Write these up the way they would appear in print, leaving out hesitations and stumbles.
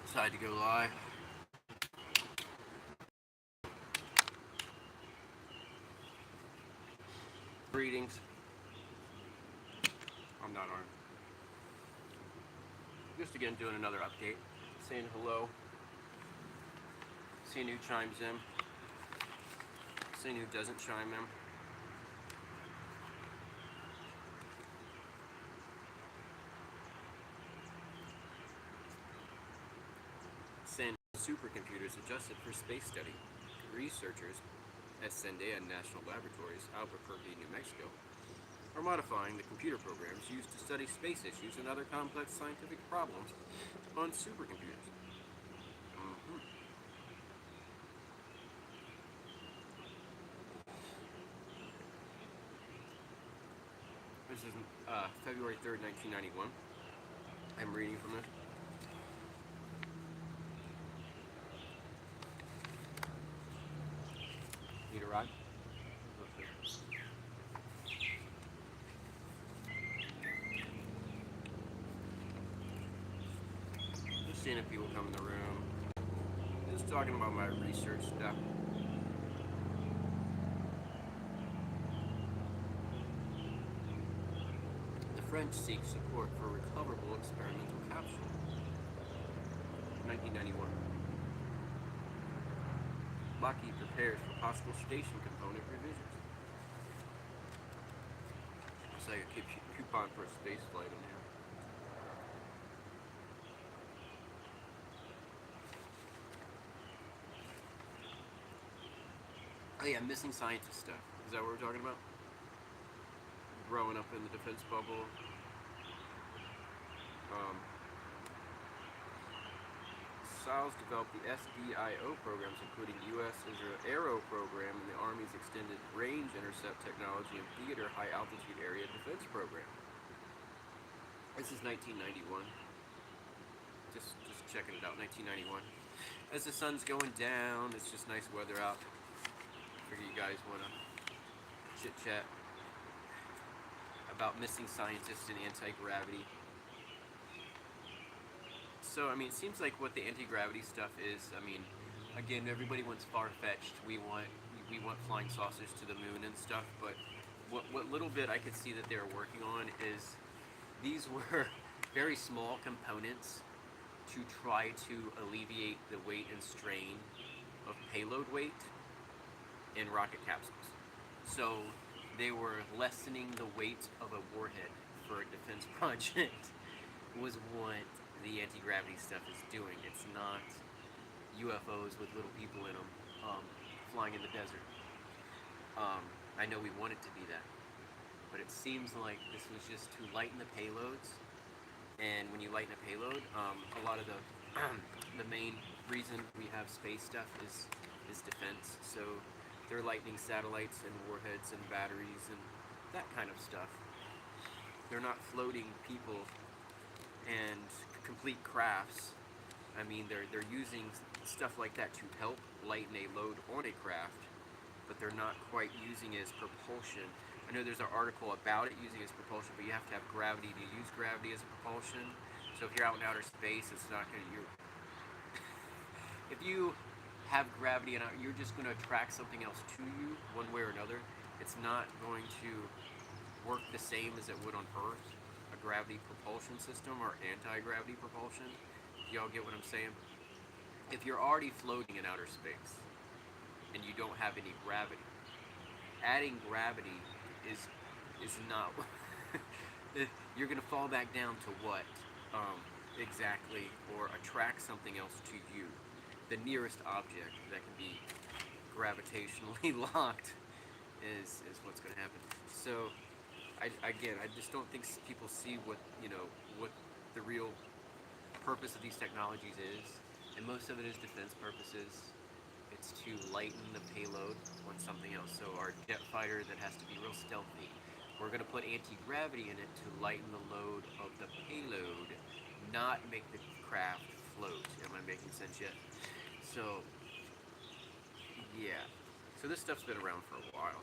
Decided to go live. Greetings. I'm not armed. Just again doing another update. Saying hello. Seeing who chimes in. Seeing who doesn't chime in. Saying supercomputers adjusted for space study. Researchers at Sandia National Laboratories, Albuquerque, New Mexico, are modifying the computer programs used to study space issues and other complex scientific problems on supercomputers. This is February 3rd, 1991. I'm reading from this. Need a ride? Just seeing if people come in the room. Just talking about my research stuff. The French seek support for recoverable experimental capsule. 1991. Lockheed prepares for possible station component revisions. Looks like a coupon for a space flight in here. Oh yeah, missing scientist stuff. Is that what we're talking about? Growing up in the defense bubble. SALS developed the SDIO programs, including U.S. Israel Aero program and the Army's Extended Range Intercept Technology and Theater High Altitude Area Defense Program. This is 1991. Just checking it out, 1991. As the sun's going down, it's just nice weather out. Figure you guys want to chit-chat about missing scientists and anti-gravity. So, I mean, it seems like what the anti-gravity stuff is, I mean, again, everybody wants far-fetched. We want flying saucers to the moon and stuff, but what little bit I could see that they were working on is these were very small components to try to alleviate the weight and strain of payload weight in rocket capsules. So they were lessening the weight of a warhead for a defense project was what the anti-gravity stuff is doing. It's not UFOs with little people in them flying in the desert. I know we want it to be that, but it seems like this was just to lighten the payloads. And when you lighten a payload, a lot of the the main reason we have space stuff is defense. So they're lightening satellites and warheads and batteries and that kind of stuff. They're not floating people and complete crafts. I mean, they're using stuff like that to help lighten a load on a craft, but they're not quite using it as propulsion. I know there's an article about it using it as propulsion, but you have to have gravity to use gravity as a propulsion. So if you're out in outer space, it's not going to. If you have gravity and you're just going to attract something else to you one way or another, it's not going to work the same as it would on Earth. Gravity propulsion system or anti-gravity propulsion. Y'all get what I'm saying? If you're already floating in outer space and you don't have any gravity, adding gravity is not you're gonna fall back down to what exactly, or attract something else to you. The nearest object that can be gravitationally locked is what's gonna happen. So I just don't think people see what the real purpose of these technologies is, and most of it is defense purposes. It's to lighten the payload on something else. So our jet fighter that has to be real stealthy, we're going to put anti-gravity in it to lighten the load of the payload, not make the craft float. Am I making sense yet? So yeah, so this stuff's been around for a while.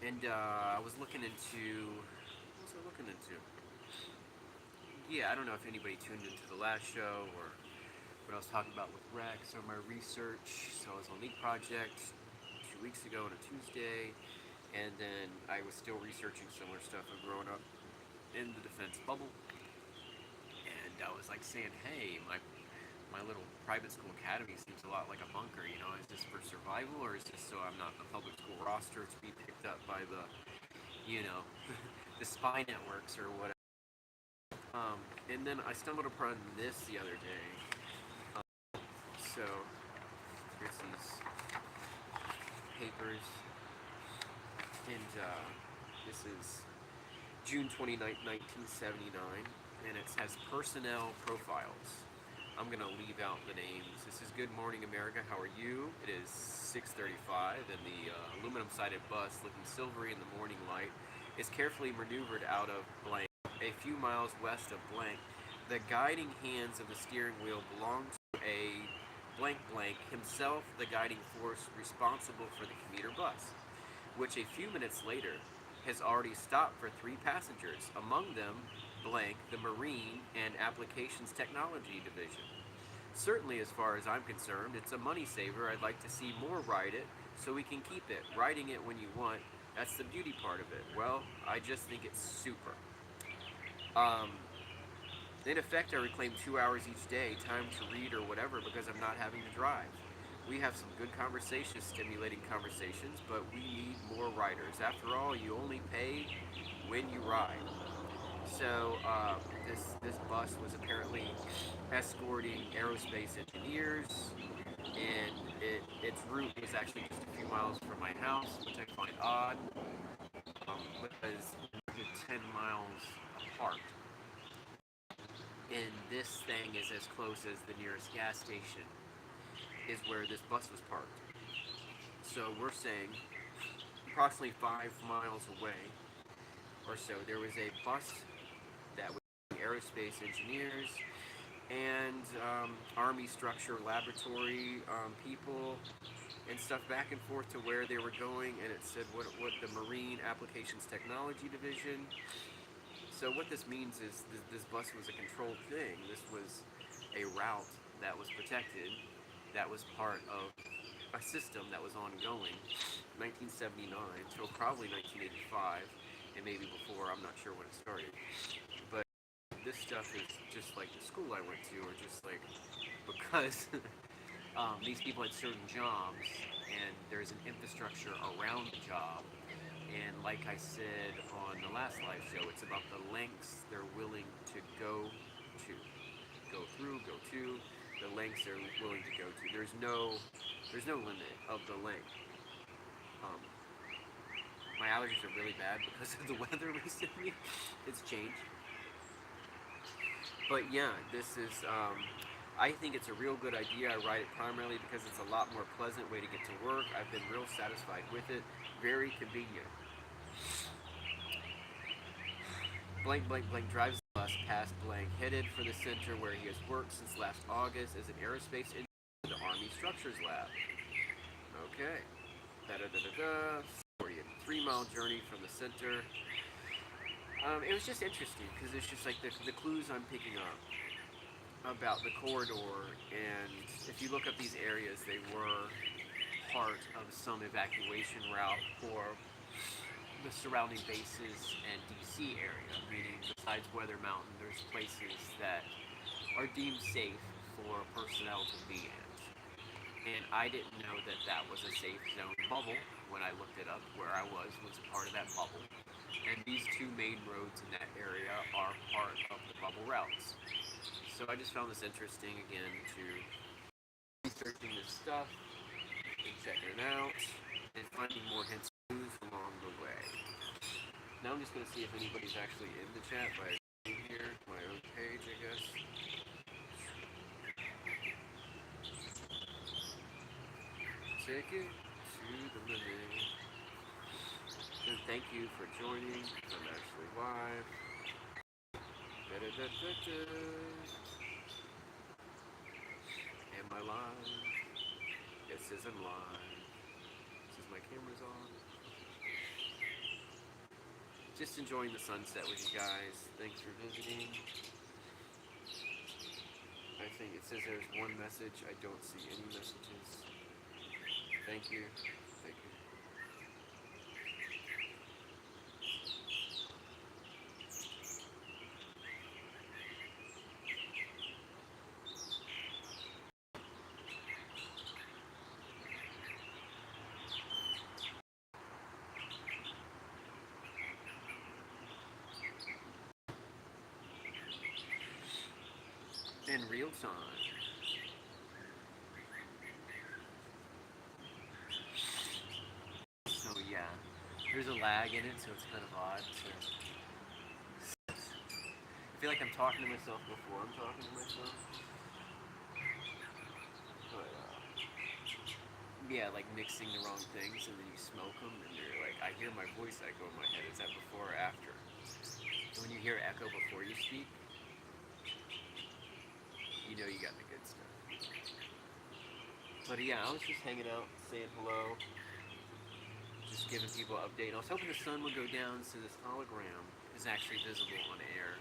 And I was looking into, what was I looking into? yeah, I don't know if anybody tuned into the last show or what I was talking about with Rex or my research. So I was on Leak Project 2 weeks ago on a Tuesday, and then I was still researching similar stuff of growing up in the defense bubble. And I was like saying, hey, my little private school academy seems a lot like a bunker. You know, is this for survival or is this so I'm not in the public school roster to be picked up by the, you know, the spy networks or whatever. And then I stumbled upon this the other day. So here's these papers, and this is June 29th, 1979, and it has personnel profiles. I'm going to leave out the names. This is Good Morning America, how are you? It is 6:35, and the aluminum-sided bus, looking silvery in the morning light, is carefully maneuvered out of blank. A few miles west of blank, the guiding hands of the steering wheel belong to a blank blank, himself the guiding force responsible for the commuter bus, which a few minutes later has already stopped for 3 passengers, among them blank, the Marine and Applications Technology Division. Certainly, as far as I'm concerned, it's a money saver. I'd like to see more ride it so we can keep it. Riding it when you want, that's the beauty part of it. Well, I just think it's super. In effect, I reclaim 2 hours each day, time to read or whatever, because I'm not having to drive. We have some good conversations, stimulating conversations, but we need more riders. After all, you only pay when you ride. So this bus was apparently escorting aerospace engineers, and its route was actually just a few miles from my house, which I find odd, because they're 10 miles apart. And this thing is as close as the nearest gas station is where this bus was parked. So we're saying approximately 5 miles away or so, there was a bus that was aerospace engineers and Army structure laboratory people and stuff back and forth to where they were going, and it said what the Marine Applications Technology Division. So what this means is this bus was a controlled thing. This was a route that was protected, that was part of a system that was ongoing, 1979 till probably 1985, and maybe before, I'm not sure when it started. But this stuff is just like the school I went to, or just like, because these people had certain jobs, and there's an infrastructure around the job. And like I said on the last live show, it's about the lengths they're willing to go through, the lengths they're willing to go to. There's no limit of the length. My allergies are really bad because of the weather recently. It's changed. But yeah, this is, I think it's a real good idea. I ride it primarily because it's a lot more pleasant way to get to work. I've been real satisfied with it. Very convenient. Blank, blank, blank drives the bus past blank, headed for the center where he has worked since last August as an aerospace engineer in the Army Structures Lab. Okay. Da-da-da-da-da. 3-mile journey from the center. It was just interesting because it's just like the clues I'm picking up about the corridor, and if you look up these areas, they were part of some evacuation route for the surrounding bases and DC area, meaning besides Weather Mountain, there's places that are deemed safe for personnel to be in. And I didn't know that that was a safe zone bubble when I looked it up. Where I was part of that bubble. And these 2 main roads in that area are part of the bubble routes. So I just found this interesting again to researching this stuff and checking it out and finding more hints and clues along the way. Now I'm just going to see if anybody's actually in the chat by being here, my own page, I guess. Take it to the limit. And thank you for joining. I'm actually live. Da-da-da-da-da. Am I live? It says I'm live. Says my camera's on. Just enjoying the sunset with you guys. Thanks for visiting. nothing. It says there's one message. I don't see any messages. Thank you. Thank you. In real time. So yeah, there's a lag in it, so it's kind of odd. So I feel like I'm talking to myself before I'm talking to myself. But yeah, like mixing the wrong things and then you smoke them and you're like, I hear my voice echo in my head. Is that before or after? And when you hear echo before you speak, you know you got the good stuff. But yeah, I was just hanging out, saying hello, just giving people an update. And I was hoping the sun would go down so this hologram is actually visible on air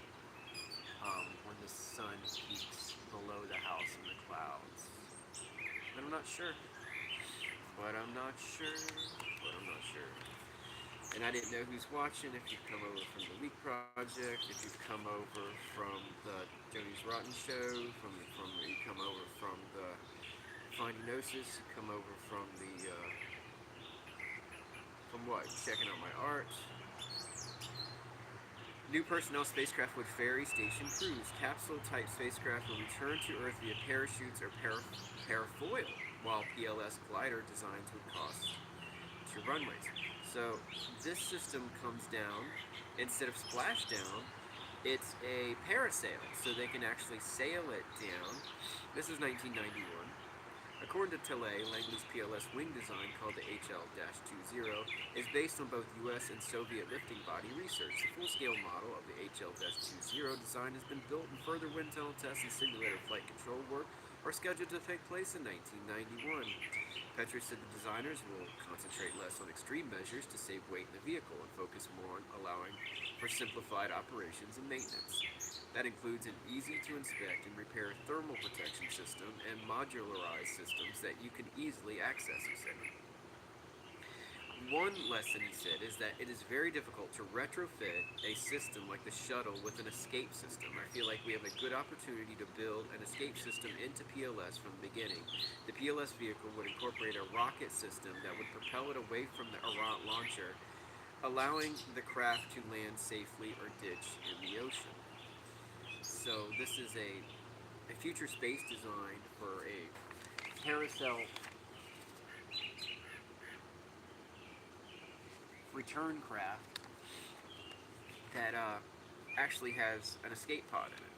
when the sun peaks below the house in the clouds. But I'm not sure. But I'm not sure. But I'm not sure. And I didn't know who's watching, if you've come over from the Leak Project, if you've come over from the Jody's Rotten Show, from you come over from the Finding Gnosis, come over from the from what? Checking out my art. New personnel spacecraft with ferry station crews. Capsule-type spacecraft will return to Earth via parachutes or parafoil, while PLS glider designs would cost to runways. So this system comes down, instead of splashdown, it's a parasail, so they can actually sail it down. This is 1991. According to Tele, Langley's PLS wing design, called the HL-20, is based on both US and Soviet lifting body research. The full-scale model of the HL-20 design has been built, and further wind tunnel tests and simulator flight control work are scheduled to take place in 1991. Petrus said the designers will concentrate less on extreme measures to save weight in the vehicle and focus more on allowing for simplified operations and maintenance. That includes an easy-to-inspect and repair thermal protection system and modularized systems that you can easily access, he said. One lesson, he said, is that it is very difficult to retrofit a system like the shuttle with an escape system. I feel like we have a good opportunity to build an escape system into PLS from the beginning. The PLS vehicle would incorporate a rocket system that would propel it away from the launcher, allowing the craft to land safely or ditch in the ocean. So this is a future space design for a carousel return craft that actually has an escape pod in it.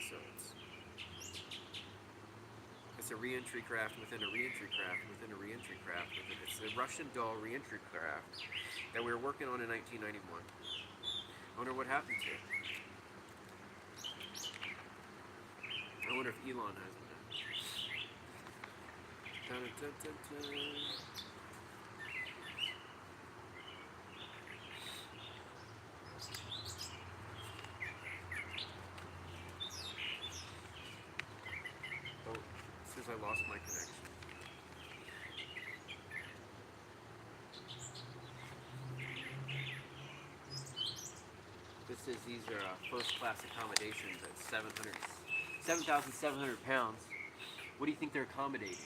So it's a re-entry craft within a re-entry craft within a re-entry craft. It's the Russian doll re-entry craft that we were working on in 1991. I wonder what happened to it. I wonder if Elon has it now. Dun, dun, dun, dun. Oh, it says I lost my connection. This says these are first-class accommodations at 7,700 pounds. What do you think they're accommodating?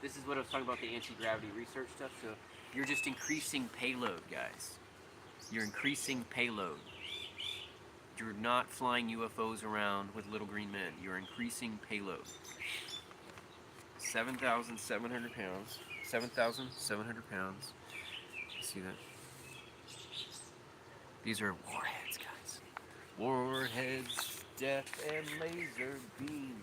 This is what I was talking about, the anti-gravity research stuff. So you're just increasing payload, guys. You're increasing payload. You're not flying UFOs around with little green men. You're increasing payload. 7,700 pounds. 7,700 pounds. See that? These are warheads, guys. Warheads, death, and laser beam.